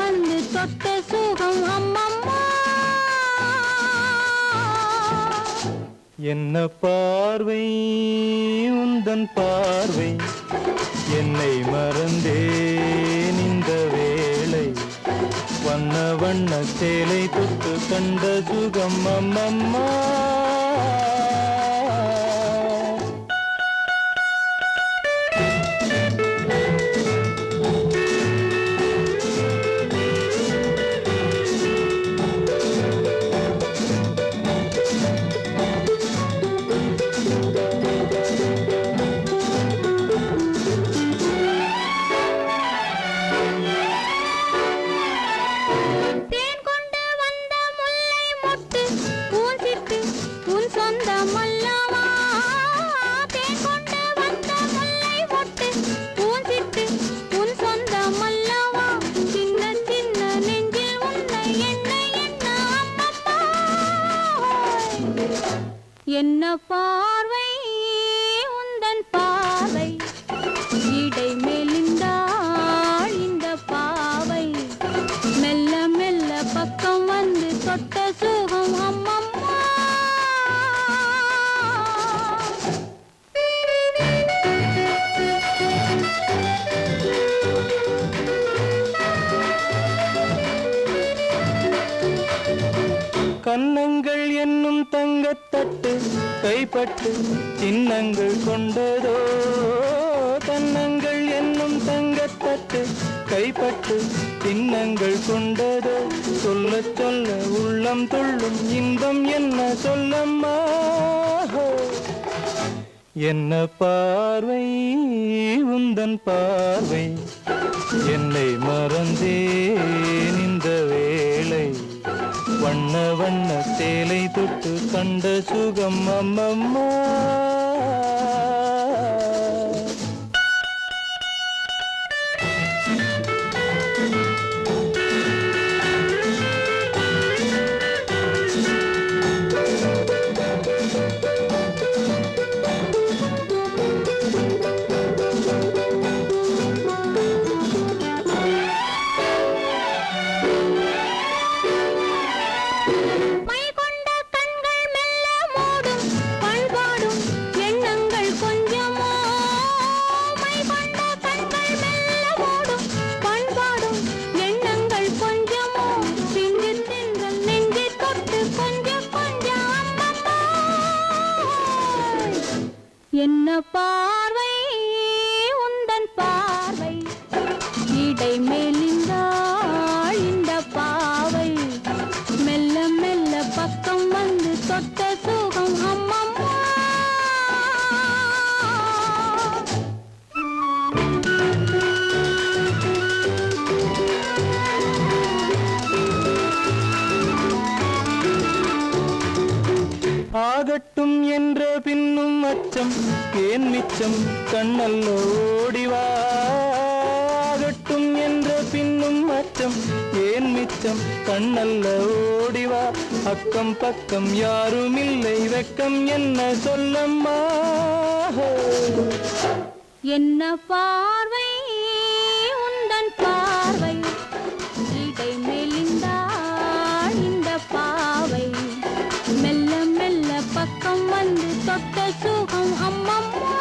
வந்து தொட்ட சுகம் அம்மம்மா. என்ன பார்வை உந்தன் பார்வை, என்னை மறந்தேன் இந்த வேளை. வண்ண வண்ண சேலை தொட்டு கண்ட சுகம் அம்மம்மா. என்ன பார்வை உந்தன் பார்வை, இடை மெலிந்தாள் இந்த பாவை. மெல்ல மெல்ல பக்கம் வந்து தொட்ட சுகம் அம்மம்மா. கன்னங்கள் என்னும் தங்கத்தட்டு கைப்பட்டு சின்னங்கள் கொண்டதோ. கன்னங்கள் என்னும் தங்கத்தட்டு கைப்பட்டு சின்னங்கள் கொண்டதோ. சொல்ல சொல்ல உள்ளம் துள்ளும் இன்பம் என்ன சொல்லம்மா. என்ன பார்வை உந்தன் பார்வை, என்னை மறந்தேன் இந்த வேளை. வண்ண வண்ண சேலை தொட்டு கண்ட சுகம் அம்மம்மா. என்ன பார்வை உந்தன் பார்வை, இடை மெலிந்தாள் இந்த பாவை. மெல்ல மெல்ல பக்கம் வந்து தொட்ட சுகம் அம்மம்மா. ஆகட்டும் என்ற பின்னும் அச்சம் ஏன் மிச்சம் கண்ணல்ல ஓடிவா. ஆகட்டும் என்ற பின்னும் அச்சம் ஏன் மிச்சம் கண்ணல்ல ஓடிவா. அக்கம் பக்கம் யாரும் இல்லை வெக்கம் என்ன சொல்லம்மா. என்ன பார்வை உந்தன் பார்வை, இடை மெலிந்தாள் இந்த பாவை. மெல்ல மெல்ல பக்கம் வந்து தொட்ட சுகம் அம்மம்மா.